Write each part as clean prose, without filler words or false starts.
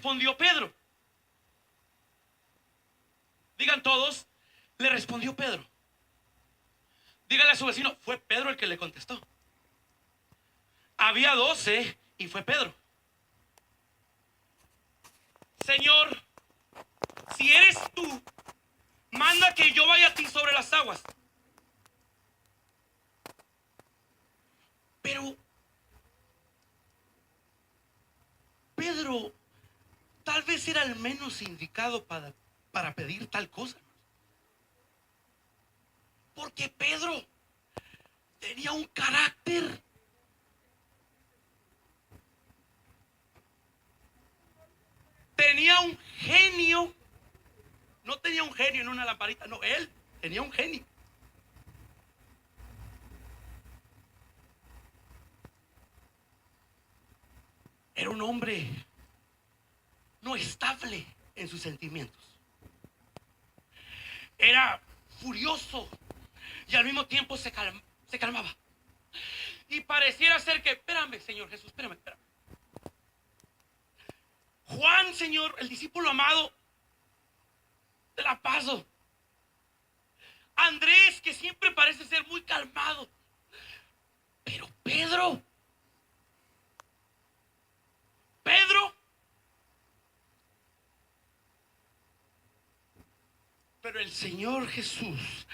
respondió Pedro? Digan todos, le respondió Pedro. Dígale a su vecino, fue Pedro el que le contestó. Había 12 y fue Pedro. Señor, si eres tú, manda que yo vaya a ti sobre las aguas. Pero Pedro tal vez era el menos indicado para pedir tal cosa. Porque Pedro tenía un carácter. Tenía un genio. No tenía un genio en una lamparita, no, él tenía un genio. Era un hombre no estable en sus sentimientos. Era furioso y al mismo tiempo se calmaba. Y pareciera ser que, espérame, Señor Jesús, espérame. Juan, Señor, el discípulo amado, te la paso. Andrés, que siempre parece ser muy calmado. Pero Pedro. Pero el Señor Jesús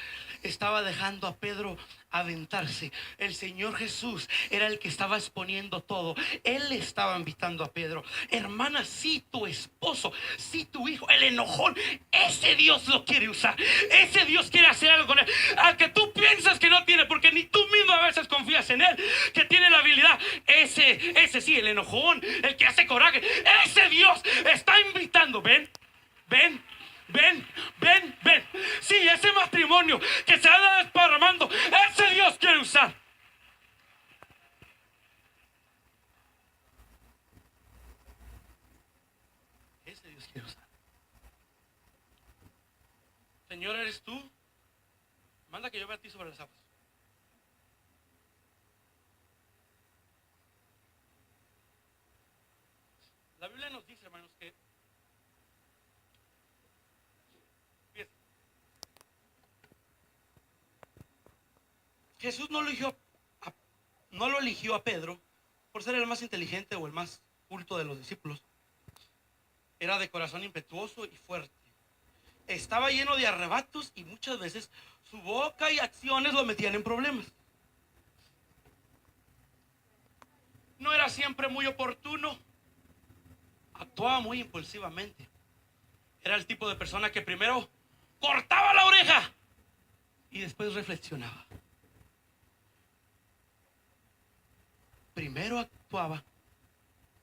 estaba dejando a Pedro aventarse. El Señor Jesús era el que estaba exponiendo todo. Él le estaba invitando a Pedro. Hermana, si tu esposo, si tu hijo, el enojón, ese Dios lo quiere usar. Ese Dios quiere hacer algo con él. Al que tú piensas que no tiene, porque ni tú mismo a veces confías en él, que tiene la habilidad. Ese sí, el enojón, el que hace coraje. Ese Dios está invitando. Ven. Sí, ese matrimonio que se anda desparramando, ese Dios quiere usar. Ese Dios quiere usar. Señor, ¿eres tú? Manda que yo vea a ti sobre las aguas. La Biblia nos dice, hermanos, que Jesús no lo eligió a Pedro por ser el más inteligente o el más culto de los discípulos. Era de corazón impetuoso y fuerte. Estaba lleno de arrebatos y muchas veces su boca y acciones lo metían en problemas. No era siempre muy oportuno. Actuaba muy impulsivamente. Era el tipo de persona que primero cortaba la oreja y después reflexionaba. Primero actuaba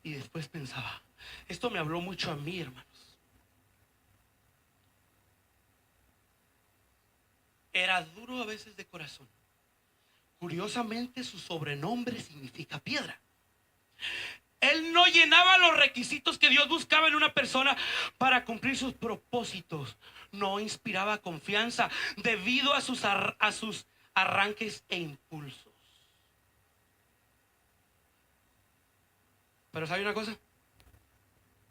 y después pensaba. Esto me habló mucho a mí, hermanos. Era duro a veces de corazón. Curiosamente, su sobrenombre significa piedra. Él no llenaba los requisitos que Dios buscaba en una persona para cumplir sus propósitos. No inspiraba confianza debido a sus arranques e impulsos. Pero ¿sabe una cosa?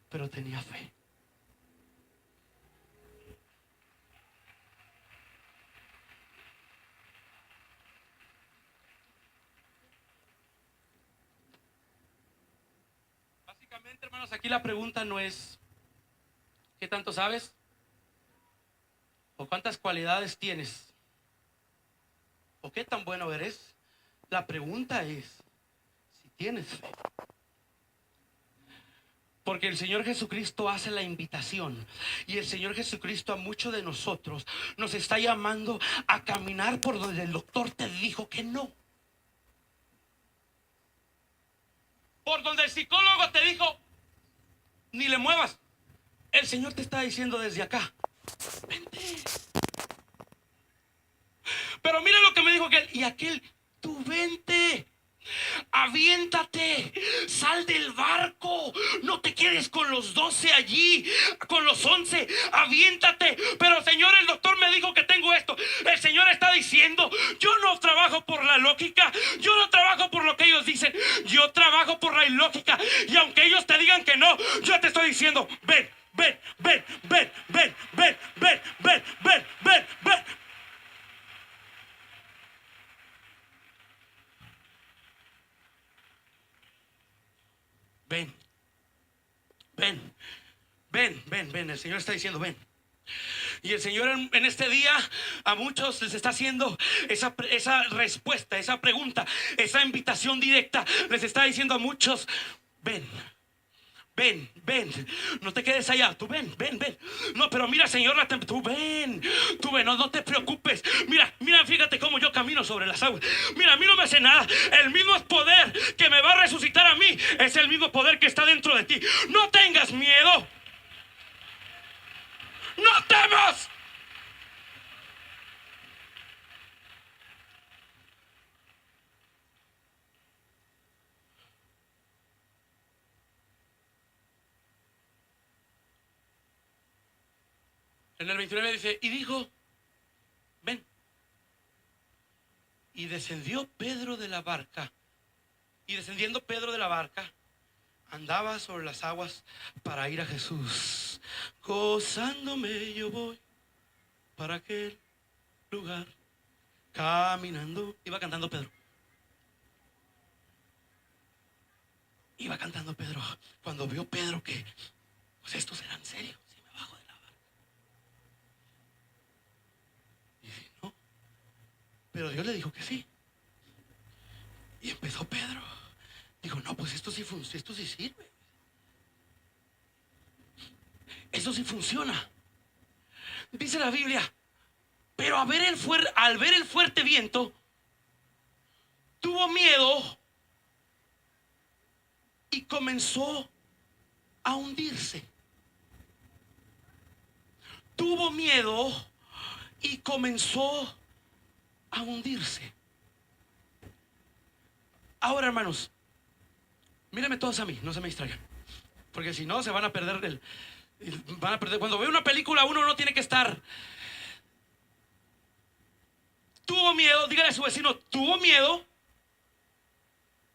Pero tenía fe. Básicamente, hermanos, aquí la pregunta no es ¿qué tanto sabes? ¿O cuántas cualidades tienes? ¿O qué tan bueno eres? La pregunta es si tienes fe. Porque el Señor Jesucristo hace la invitación. Y el Señor Jesucristo a muchos de nosotros nos está llamando a caminar por donde el doctor te dijo que no. Por donde el psicólogo te dijo ni le muevas. El Señor te está diciendo desde acá, vente. Pero mira lo que me dijo aquel. Y aquel, tú vente. Aviéntate, sal del barco, no te quedes con los 12 allí, con los 11, aviéntate. Pero Señor, el doctor me dijo que tengo esto. El Señor está diciendo, yo no trabajo por la lógica, yo no trabajo por lo que ellos dicen, yo trabajo por la ilógica. Y aunque ellos te digan que no, yo te estoy diciendo: ven, ven, ven, ven, ven, ven, ven, ven, ven, ven, ven. Ven, ven, ven, ven, ven. El Señor está diciendo: ven. Y el Señor en este día a muchos les está haciendo esa respuesta, esa pregunta, esa invitación directa. Les está diciendo a muchos: ven. Ven, ven, no te quedes allá, tú ven, ven, ven. No, pero mira, Señor, tú ven, no, no te preocupes. Mira, mira, fíjate cómo yo camino sobre las aguas. Mira, a mí no me hace nada. El mismo poder que me va a resucitar a mí es el mismo poder que está dentro de ti. No tengas miedo. No temas. En el 29 dice: y dijo: ven. Y descendió Pedro de la barca. Y descendiendo Pedro de la barca, andaba sobre las aguas para ir a Jesús. Gozándome yo voy para aquel lugar. Caminando. Iba cantando Pedro. Iba cantando Pedro. Cuando vio Pedro que, pues, estos eran serios. Si me bajo de la barca. Y dice: no. Pero Dios le dijo que sí. Y empezó Pedro. Dijo: no, pues esto sí sirve. Esto sí funciona. Dice la Biblia: pero al ver el fuerte viento, tuvo miedo y comenzó a hundirse. Tuvo miedo y comenzó a hundirse. Ahora, hermanos, mírenme todos a mí, no se me distraigan, porque si no se van a perder Cuando ve una película, uno no tiene que estar. Tuvo miedo, dígale a su vecino: tuvo miedo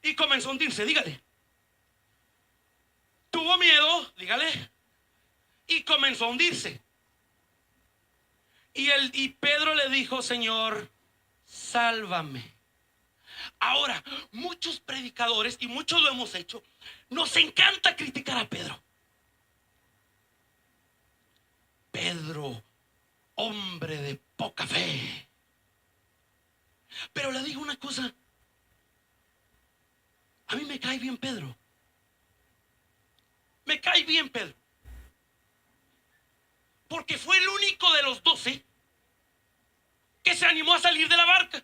y comenzó a hundirse. Dígale: tuvo miedo, dígale, y comenzó a hundirse. Y Pedro le dijo: Señor, sálvame. Ahora, muchos predicadores, y muchos lo hemos hecho, nos encanta criticar a Pedro. Pedro, hombre de poca fe. Pero le digo una cosa: a mí me cae bien Pedro. Me cae bien Pedro, porque fue el único de los 12 que se animó a salir de la barca.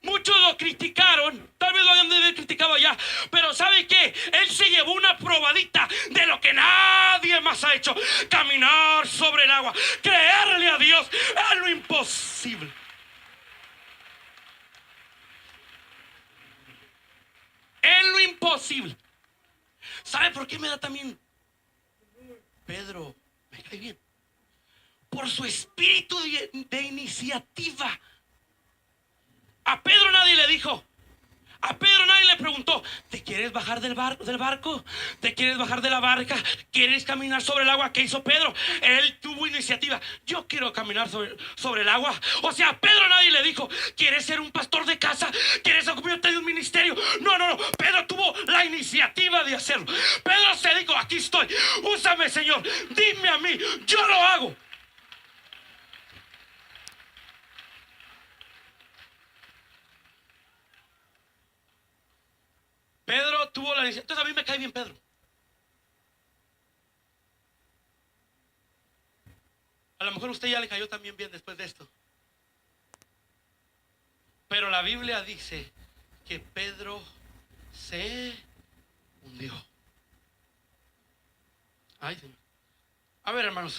Muchos lo criticaron, tal vez lo hayan de haber criticado ya, pero ¿sabe qué? Él se llevó una probadita de lo que nadie más ha hecho: caminar sobre el agua, creerle a Dios en lo imposible. En lo imposible. ¿Sabe por qué me da también Pedro? Me cae bien por su espíritu de iniciativa. A Pedro nadie le dijo, a Pedro nadie le preguntó: ¿te quieres bajar del barco? ¿Te quieres bajar de la barca? ¿Quieres caminar sobre el agua? ¿Qué hizo Pedro? Él tuvo iniciativa: yo quiero caminar sobre el agua. O sea, a Pedro nadie le dijo: ¿quieres ser un pastor de casa? ¿Quieres ocuparte de un ministerio? No, no, no. Pedro tuvo la iniciativa de hacerlo. Pedro se dijo: aquí estoy, úsame, Señor, dime a mí, yo lo hago. Pedro tuvo la iniciativa. Entonces a mí me cae bien Pedro. A lo mejor a usted ya le cayó también bien después de esto. Pero la Biblia dice que Pedro se hundió. Ay, Señor. A ver, hermanos,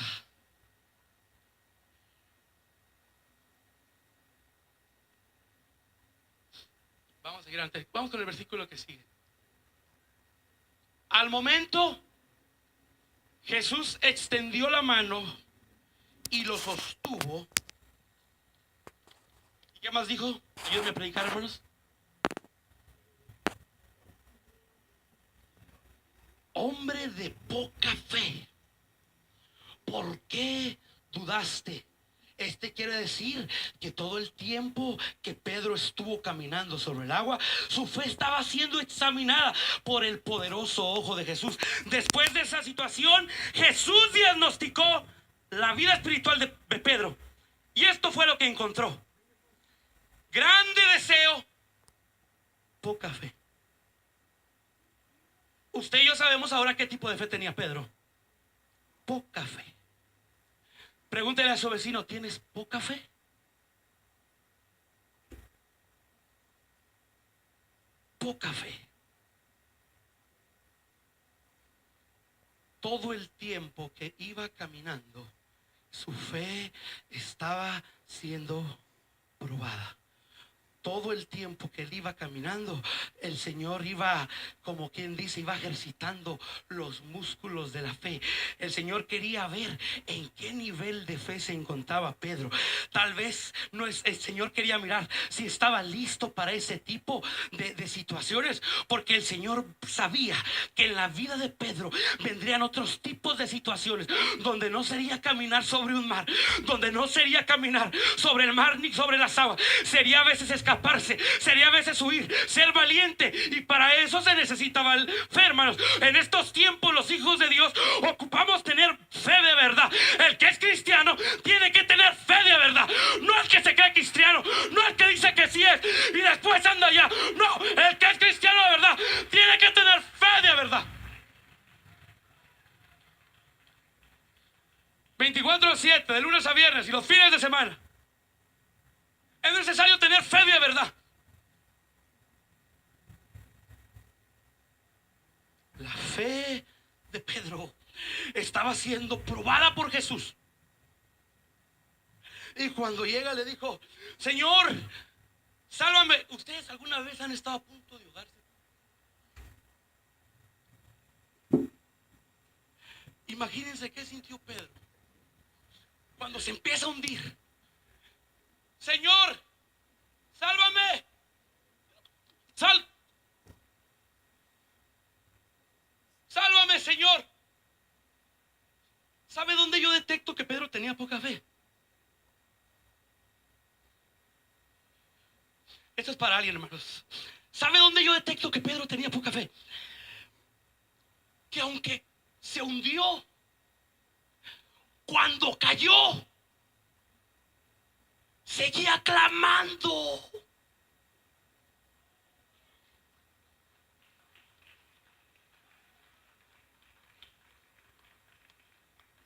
vamos a seguir antes. Vamos con el versículo que sigue. Al momento, Jesús extendió la mano y lo sostuvo. ¿Y qué más dijo? Ayúdenme a predicar, hermanos. hombre de poca fe, ¿por qué dudaste? Quiere decir que todo el tiempo que Pedro estuvo caminando sobre el agua, su fe estaba siendo examinada por el poderoso ojo de Jesús. Después de esa situación, Jesús diagnosticó la vida espiritual de Pedro. Y esto fue lo que encontró: grande deseo, poca fe. Usted y yo sabemos ahora qué tipo de fe tenía Pedro. Poca fe. Pregúntele a su vecino: ¿tienes poca fe? Poca fe. Todo el tiempo que iba caminando, su fe estaba siendo probada. Todo el tiempo que él iba caminando, el Señor iba, como quien dice, iba ejercitando los músculos de la fe. El Señor quería ver en qué nivel de fe se encontraba Pedro. Tal vez no es, el Señor quería mirar si estaba listo para ese tipo de situaciones, porque el Señor sabía que en la vida de Pedro vendrían otros tipos de situaciones donde no sería caminar sobre un mar, donde no sería caminar sobre el mar ni sobre las aguas, sería a veces escaparse, sería a veces huir, ser valiente. Y para eso se necesitaba fe, hermanos. En estos tiempos los hijos de Dios ocupamos tener fe de verdad. El que es cristiano tiene que tener fe de verdad. No el que se cree cristiano, no el que dice que sí es y después anda allá. No, el que es cristiano de verdad tiene que tener fe de verdad. 24/7, de lunes a viernes y los fines de semana. Es necesario tener fe de verdad. La fe de Pedro estaba siendo probada por Jesús. Y cuando llega le dijo: Señor, sálvame. ¿Ustedes alguna vez han estado a punto de ahogarse? Imagínense qué sintió Pedro cuando se empieza a hundir. Señor, sálvame. Sálvame, Señor. ¿Sabe dónde yo detecto que Pedro tenía poca fe? Esto es para alguien, hermanos. ¿Sabe dónde yo detecto que Pedro tenía poca fe? Que aunque se hundió, cuando cayó, seguía clamando.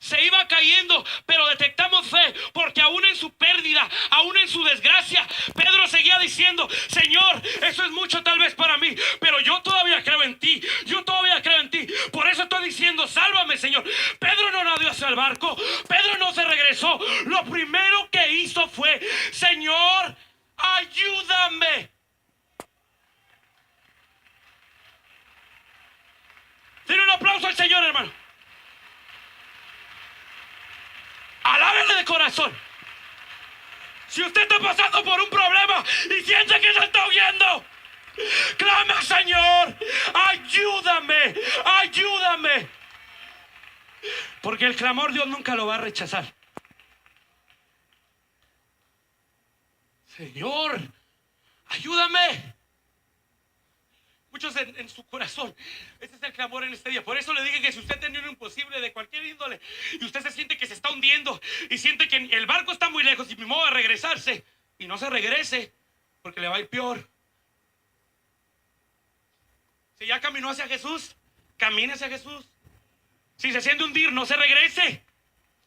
Se iba cayendo, pero detectamos fe, porque aún en su pérdida, aún en su desgracia, Pedro seguía diciendo: Señor, eso es mucho tal vez para mí, pero yo todavía creo en ti, yo todavía creo en ti. Por eso estoy diciendo: sálvame, Señor. Pedro no nadó hacia el barco, Pedro no se regresó. Lo primero que hizo fue: Señor, ayúdame. Denle un aplauso al Señor, hermano. Alábele de corazón. Si usted está pasando por un problema y siente que se está huyendo, clama: Señor, ayúdame, ayúdame. Porque el clamor Dios nunca lo va a rechazar. Señor, ayúdame. Muchos en su corazón, ese es el clamor en este día. Por eso le dije que si usted tiene un imposible de cualquier índole y usted se siente que se está hundiendo y siente que el barco está muy lejos y mi modo de regresarse, y no se regrese porque le va a ir peor. Si ya caminó hacia Jesús, camine hacia Jesús. Si se siente hundir, no se regrese.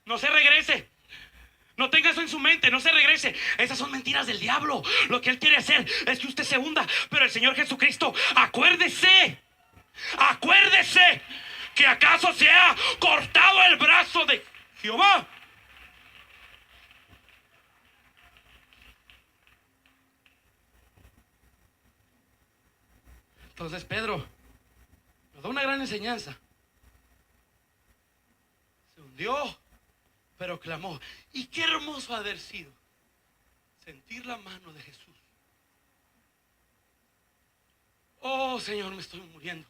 No se regrese. No tenga eso en su mente, no se regrese. Esas son mentiras del diablo. Lo que él quiere hacer es que usted se hunda. Pero el Señor Jesucristo, acuérdese que acaso se ha cortado el brazo de Jehová. Entonces Pedro nos da una gran enseñanza. Se hundió, pero clamó. Y qué hermoso haber sido sentir la mano de Jesús. Oh, Señor, me estoy muriendo.